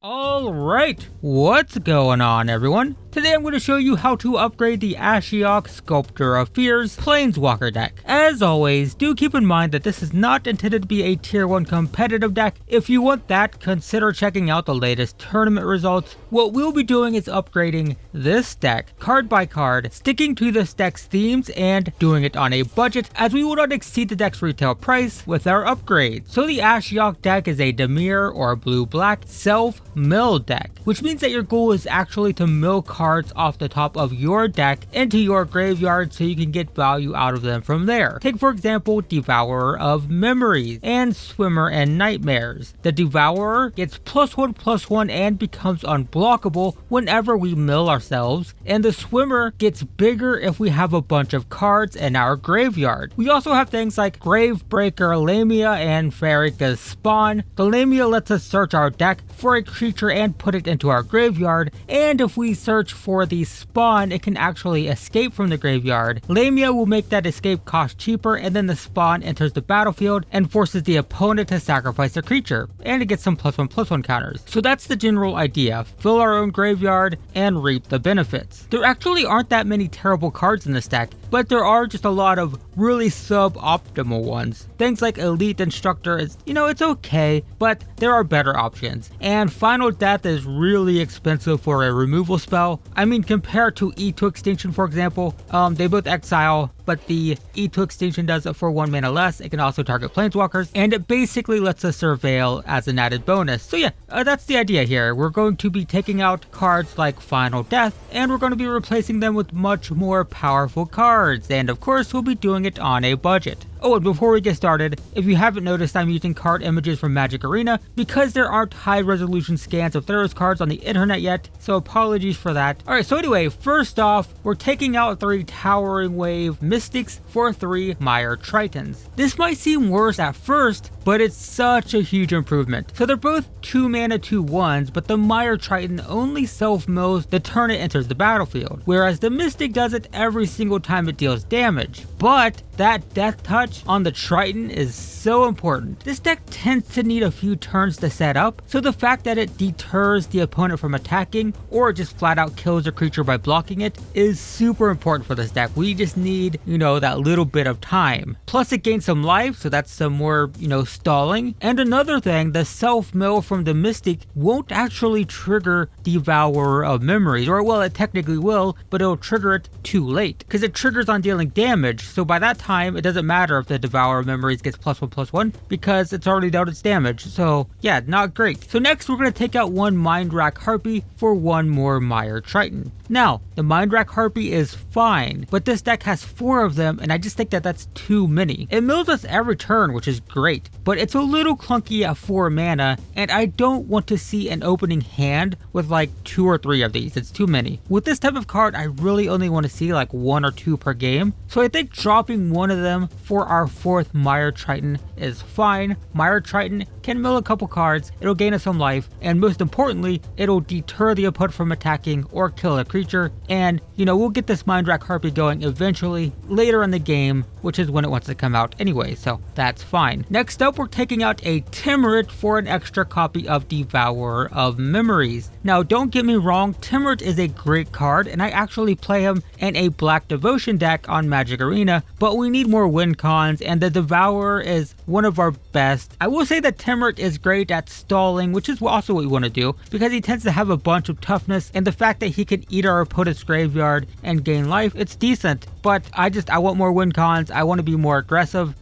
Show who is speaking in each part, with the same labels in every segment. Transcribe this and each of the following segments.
Speaker 1: Alright, what's going on everyone? Today I'm going to show you how to upgrade the Ashiok Sculptor of Fears Planeswalker deck. As always, do keep in mind that this is not intended to be a tier 1 competitive deck. If you want that, consider checking out the latest tournament results. What we'll be doing is upgrading this deck card by card, sticking to this deck's themes and doing it on a budget, as we will not exceed the deck's retail price with our upgrade. So the Ashiok deck is a Dimir or blue-black self-mill deck, which means that your goal is actually to mill cards off the top of your deck into your graveyard so you can get value out of them from there. Take for example Devourer of Memories and Swimmer and Nightmares. The Devourer gets +1/+1 and becomes unblockable whenever we mill ourselves, and the Swimmer gets bigger if we have a bunch of cards in our graveyard. We also have things like Gravebreaker Lamia and Farika's Spawn. The Lamia lets us search our deck for a creature and put it into our graveyard, and if we search for the Spawn, it can actually escape from the graveyard. Lamia will make that escape cost cheaper, and then the Spawn enters the battlefield and forces the opponent to sacrifice the creature, and it gets some +1/+1 counters. So that's the general idea: fill our own graveyard and reap the benefits. There actually aren't that many terrible cards in this deck, but there are just a lot of really suboptimal ones. Things like Elite Instructor is, it's okay, but there are better options. And Final Death is really expensive for a removal spell. I mean, compared to E2 Extinction, for example, they both exile, but the E2 Extinction does it for 1 mana less. It can also target Planeswalkers, and it basically lets us surveil as an added bonus. So yeah, that's the idea here. We're going to be taking out cards like Final Death, and we're going to be replacing them with much more powerful cards, and of course we'll be doing it on a budget. Oh, and before we get started, if you haven't noticed, I'm using card images from Magic Arena because there aren't high resolution scans of those cards on the internet yet, so apologies for that. Alright, so anyway, first off, we're taking out 3 Towering Wave Mystics for 3 Mire Tritons. This might seem worse at first, but it's such a huge improvement. So they're both 2 mana 2/1s, but the Mire Triton only self-mills the turn it enters the battlefield, whereas the Mystic does it every single time it deals damage. But that death touch on the Triton is so important. This deck tends to need a few turns to set up, so the fact that it deters the opponent from attacking or just flat out kills a creature by blocking it is super important for this deck. We just need, that little bit of time. Plus it gains some life, so that's some more, stalling. And another thing, the self-mill from the Mystic won't actually trigger Devourer of Memories, or well, it technically will, but it'll trigger it too late, because it triggers on dealing damage, so by that time it doesn't matter if the Devourer of Memories gets +1/+1 because it's already dealt its damage. So yeah, not great. So next we're going to take out 1 Mindrack Harpy for 1 more Mire Triton. Now, the Mindrack Harpy is fine, but this deck has 4 of them, and I just think that that's too many. It mills us every turn, which is great, but it's a little clunky at 4 mana, and I don't want to see an opening hand with like 2 or 3 of these. It's too many. With this type of card, I really only want to see like 1 or 2 per game, so I think dropping 1 of them for our 4th Mire Triton is fine. Mire Triton can mill a couple cards, it'll gain us some life, and most importantly, it'll deter the opponent from attacking or kill a creature, and we'll get this Mindrack Harpy going eventually later in the game, which is when it wants to come out anyway, so that's fine. Next up, we're taking out a Timurit for an extra copy of Devourer of Memories. Now don't get me wrong, Timurit is a great card, and I actually play him in a Black Devotion deck on Magic Arena, but we need more win cons, and the Devourer is one of our best. I will say that Timurit is great at stalling, which is also what we want to do, because he tends to have a bunch of toughness, and the fact that he can eat our opponent's graveyard and gain life, it's decent. But I want more win cons, I want to be more aggressive.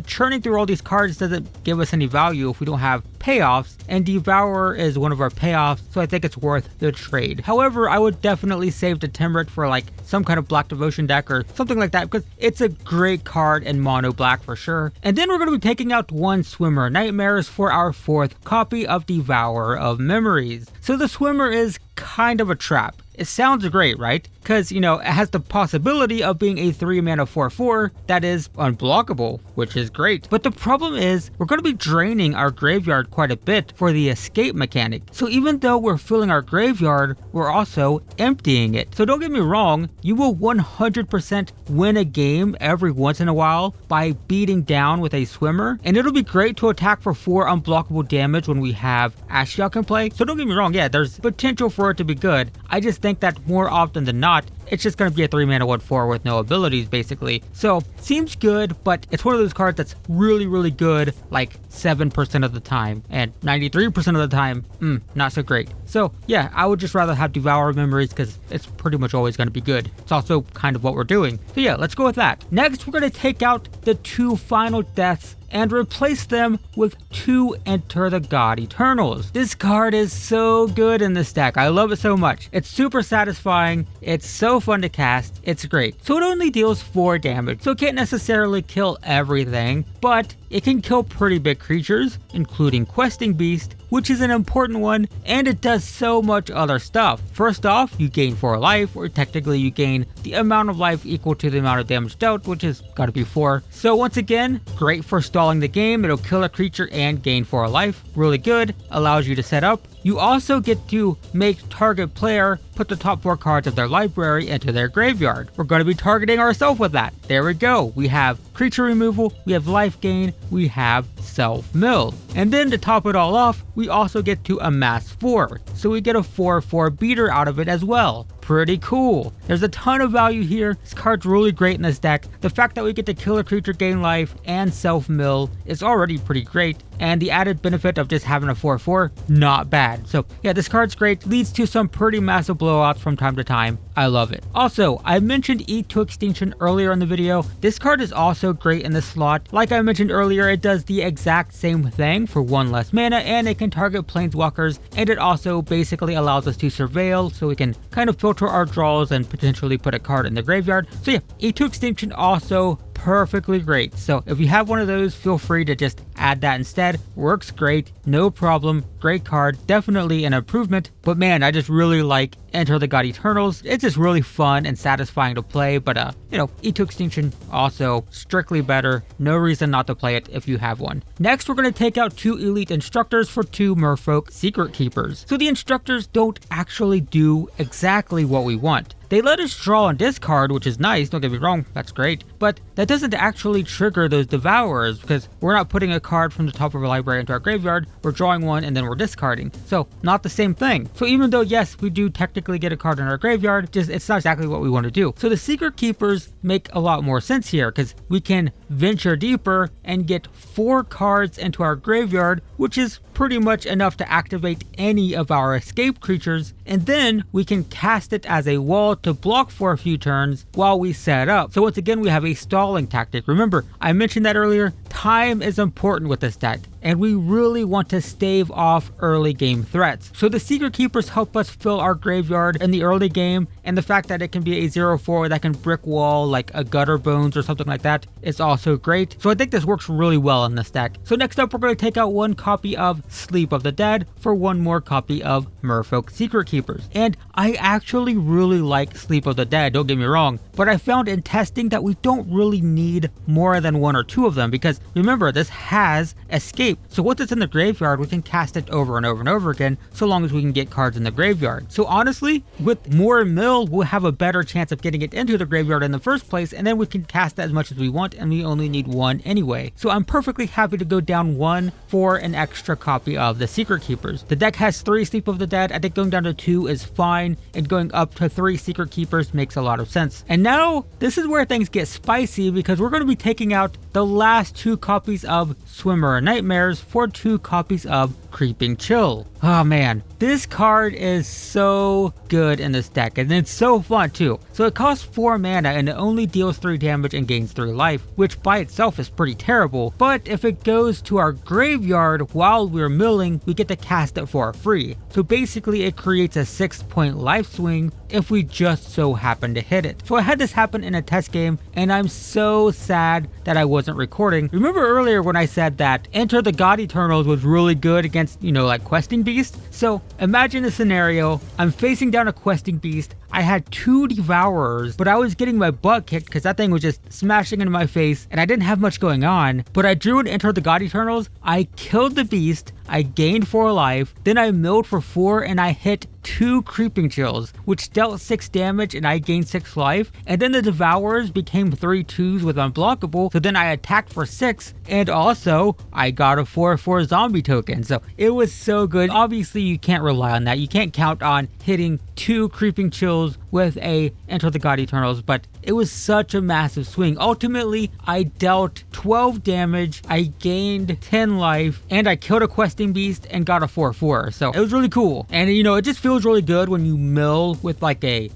Speaker 1: Churning through all these cards doesn't give us any value if we don't have payoffs, and Devourer is one of our payoffs, so I think it's worth the trade. However, I would definitely save the Timurit for like some kind of Black Devotion deck or something like that, because it's a great card in mono black for sure. And then we're going to be taking out 1 Swimmer Nightmares for our 4th copy of Devourer of Memories. So the Swimmer is kind of a trap. It sounds great, right? because, you know, it has the possibility of being a 3-mana 4/4 that is unblockable, which is great. But the problem is we're going to be draining our graveyard quite a bit for the escape mechanic. So even though we're filling our graveyard, we're also emptying it. So don't get me wrong, you will 100% win a game every once in a while by beating down with a swimmer, and it'll be great to attack for 4 unblockable damage when we have Ashiok in play. So don't get me wrong, yeah, there's potential for it to be good. I just think that more often than not, it's just going to be a 3-mana 1/4 with no abilities basically. So seems good, but it's one of those cards that's really good like 7% of the time, and 93% of the time, not so great. So yeah, I would just rather have Devour Memories because it's pretty much always going to be good. It's also kind of what we're doing. So yeah, let's go with that. Next, we're going to take out the 2 final deaths and replace them with 2 Enter the God Eternals. This card is so good in this deck. I love it so much. It's super satisfying. It's so fun to cast. It's great. So it only deals 4 damage, so it can't necessarily kill everything, but it can kill pretty big creatures, including Questing Beast, which is an important one, and it does so much other stuff. First off, you gain 4 life, or technically you gain the amount of life equal to the amount of damage dealt, which is gotta be 4. So once again, great for stalling the game. It'll kill a creature and gain 4 life. Really good, allows you to set up. You also get to make target player put the top 4 cards of their library into their graveyard. We're going to be targeting ourselves with that. There we go. We have creature removal, we have life gain, we have self-mill. And then to top it all off, we also get to amass 4. So we get a 4/4 beater out of it as well. Pretty cool. There's a ton of value here. This card's really great in this deck. The fact that we get to kill a creature, gain life, and self-mill is already pretty great. And the added benefit of just having a 4/4, not bad. So yeah, this card's great. Leads to some pretty massive blowouts from time to time. I love it. Also, I mentioned Eat to Extinction earlier in the video. This card is also great in this slot. Like I mentioned earlier, it does the exact same thing for 1 less mana, and it can target Planeswalkers, and it also basically allows us to surveil, so we can kind of filter our draws and potentially put a card in the graveyard. So yeah, Eat to Extinction also perfectly great. So if you have one of those, feel free to just add that instead. Works great, no problem. Great card, definitely an improvement. But man, I just really like Enter the God Eternals. It's just really fun and satisfying to play. But you know, Eat to Extinction also strictly better. No reason not to play it if you have one. Next, we're going to take out 2 Elite Instructors for 2 Merfolk Secret Keepers. So the Instructors don't actually do exactly what we want. They let us draw and discard, which is nice, don't get me wrong, that's great. But that doesn't actually trigger those Devourers, because we're not putting a card from the top of our library into our graveyard, we're drawing one and then we're discarding. So not the same thing. So even though yes, we do technically get a card in our graveyard, just it's not exactly what we want to do. So the Secret Keepers make a lot more sense here, because we can venture deeper and get 4 cards into our graveyard, which is pretty much enough to activate any of our escape creatures, and then we can cast it as a wall to block for a few turns while we set up. So once again, we have a stalling tactic. Remember, I mentioned that earlier, time is important with this deck, and we really want to stave off early game threats. So the Secret Keepers help us fill our graveyard in the early game, and the fact that it can be a 0/4 that can brick wall like a Gutter Bones or something like that is also great. So I think this works really well in this deck. So next up, we're going to take out 1 copy of Sleep of the Dead for 1 more copy of Merfolk Secret Keepers. And I actually really like Sleep of the Dead, don't get me wrong, but I found in testing that we don't really need more than 1 or 2 of them, because remember, this has escape. So once it's in the graveyard, we can cast it over and over and over again, so long as we can get cards in the graveyard. So honestly, with more mill, we'll have a better chance of getting it into the graveyard in the first place, and then we can cast it as much as we want, and we only need 1 anyway. So I'm perfectly happy to go down 1 for an extra copy of the Secret Keepers. The deck has 3 Sleep of the Dead. I think going down to 2 is fine, and going up to 3 Secret Keepers makes a lot of sense. And now, this is where things get spicy, because we're going to be taking out the last 2 copies of Swimmer Nightmares for 2 copies of Creeping Chill. Oh man, this card is so good in this deck, and it's so fun too. So it costs 4 mana and it only deals 3 damage and gains 3 life, which by itself is pretty terrible, but if it goes to our graveyard while we're milling, we get to cast it for free. So basically it creates a 6-point life swing if we just so happen to hit it. So I had this happen in a test game, and I'm so sad that I wasn't recording. Remember earlier when I said that Enter the God Eternals was really good against, you know, like Questing Beast? So imagine a scenario, I'm facing down a Questing Beast, I had 2 Devourers, but I was getting my butt kicked because that thing was just smashing into my face and I didn't have much going on. But I drew and entered the God Eternals, I killed the beast, I gained 4 life, then I milled for 4 and I hit 2 Creeping Chills, which dealt 6 damage and I gained 6 life, and then the Devourers became 3 2s with unblockable, so then I attacked for 6, and also I got a 4/4 zombie token, so it was so good. Obviously you can't rely on that, you can't count on hitting 2 Creeping Chills with a Enter the God Eternals, but it was such a massive swing. Ultimately, I dealt 12 damage, I gained 10 life, and I killed a questing beast and got a 4/4. So it was really cool. And you know, it just feels really good when you mill with like a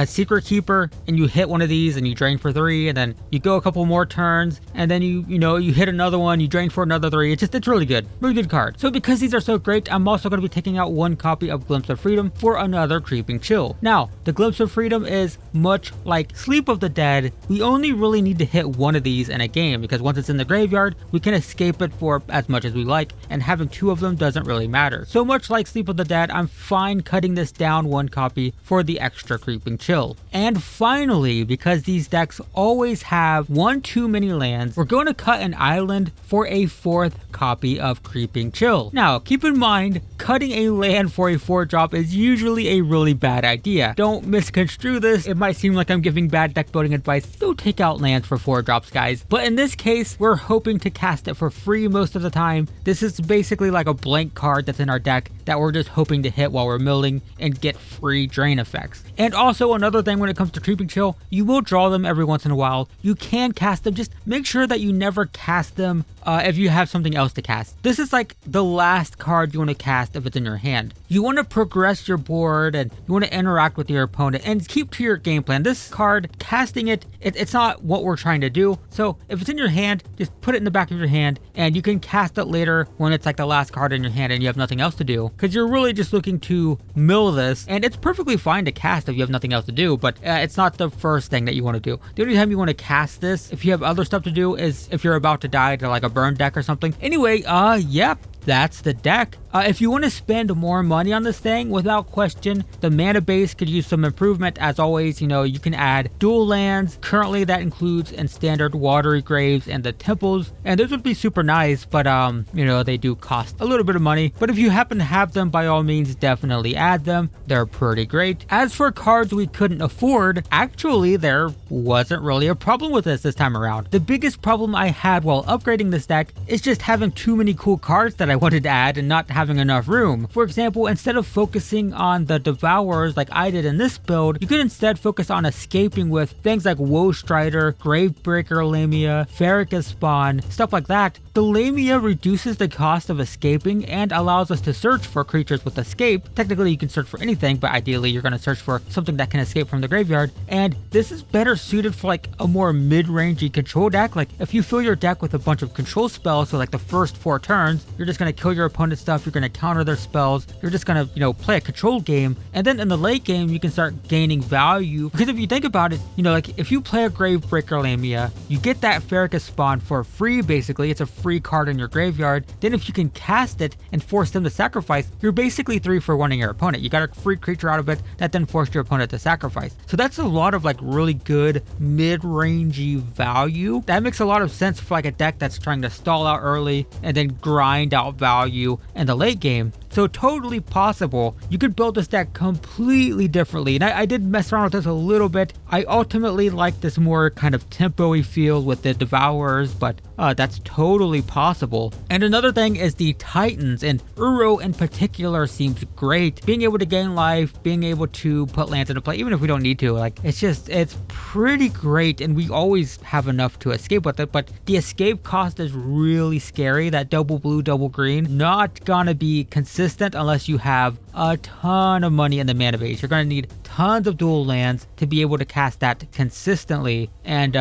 Speaker 1: secret keeper and you hit one of these and you drain for 3, and then you go a couple more turns and then you hit another one, you drain for another 3. It's really good. Really good card. So because these are so great, I'm also going to be taking out 1 copy of Glimpse of Freedom for another Creeping Chill. Now, the Glimpse of Freedom is much like Sleep of the Dead. We only really need to hit 1 of these in a game because once it's in the graveyard, we can escape it for as much as we like, and having 2 of them doesn't really matter. So much like Sleep of the Dead, I'm fine cutting this down 1 copy for the extra Creeping Chill. And finally, because these decks always have 1 too many lands, we're going to cut an island for a 4th copy of Creeping Chill. Now, keep in mind, cutting a land for a 4-drop is usually a really bad idea. Don't misconstrue this. It might seem like I'm giving bad deck building advice. Don't take out lands for 4-drops, guys. But in this case, we're hoping to cast it for free most of the time. This is basically like a blank card that's in our deck that we're just hoping to hit while we're milling and get free drain effects. And also another thing when it comes to Creeping Chill, you will draw them every once in a while. You can cast them, just make sure that you never cast them if you have something else to cast. This is like the last card you want to cast if it's in your hand. You want to progress your board and you want to interact with your opponent and keep to your game plan. This card, casting it's not what we're trying to do. So if it's in your hand, just put it in the back of your hand and you can cast it later when it's like the last card in your hand and you have nothing else to do, because you're really just looking to mill this, and it's perfectly fine to cast if you have nothing else to do, but it's not the first thing that you want to do. The only time you want to cast this if you have other stuff to do is if you're about to die to like a burn deck or something. Anyway, yep, that's the deck. If you want to spend more money on this thing, without question, the mana base could use some improvement. As always, you can add dual lands. Currently, that includes in standard Watery Graves and the Temples, and those would be super nice, but they do cost a little bit of money. But if you happen to have them, by all means, definitely add them. They're pretty great. As for cards we couldn't afford, actually, there wasn't really a problem with this time around. The biggest problem I had while upgrading this deck is just having too many cool cards that I wanted to add and not having enough room. For example, instead of focusing on the Devourers like I did in this build, you could instead focus on escaping with things like Woe Strider, Gravebreaker Lamia, Farrakhan Spawn, stuff like that. The Lamia reduces the cost of escaping and allows us to search for creatures with escape. Technically you can search for anything, but ideally you're going to search for something that can escape from the graveyard, and this is better suited for like a more mid-rangey control deck. Like if you fill your deck with a bunch of control spells, so like the first 4 turns, you're just going to kill your opponent's stuff, you're going to counter their spells, you're just going to play a control game, and then in the late game you can start gaining value. Because if you think about it, like if you play a Gravebreaker Lamia, you get that Farrakhan Spawn for free. Basically it's a free card in your graveyard. Then if you can cast it and force them to sacrifice, you're basically 3 for 1 your opponent. You got a free creature out of it that then forced your opponent to sacrifice. So that's a lot of like really good mid-rangey value. That makes a lot of sense for like a deck that's trying to stall out early and then grind out value in the late game. So totally possible. You could build this deck completely differently. And I did mess around with this a little bit. I ultimately like this more kind of tempo-y feel with the Devourers, but that's totally possible. And another thing is the Titans, and Uro in particular seems great. Being able to gain life, being able to put lands into play, even if we don't need to, like it's pretty great, and we always have enough to escape with it. But the escape cost is really scary. That double blue, double green, not gonna be consistent unless you have a ton of money in the mana base. You're gonna need tons of dual lands to be able to cast that consistently, and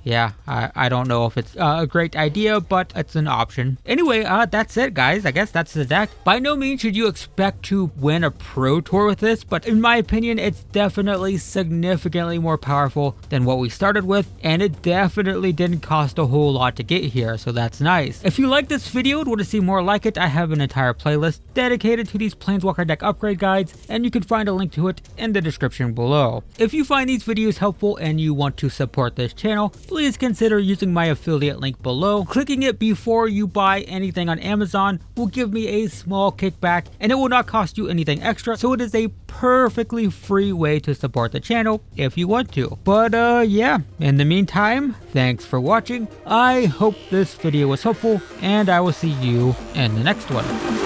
Speaker 1: yeah, I don't know if it's a great idea, but it's an option. Anyway, that's it, guys. I guess that's the deck. By no means should you expect to win a pro tour with this, but in my opinion, it's definitely significantly more powerful than what we started with, and it definitely didn't cost a whole lot to get here, so that's nice. If you like this video and want to see more like it, I have an entire playlist dedicated to these Planeswalker deck upgrade guides, and you can find a link to it in the description description below. If you find these videos helpful and you want to support this channel, please consider using my affiliate link below. Clicking it before you buy anything on Amazon will give me a small kickback, and it will not cost you anything extra, so it is a perfectly free way to support the channel if you want to. But yeah, in the meantime, thanks for watching. I hope this video was helpful, and I will see you in the next one.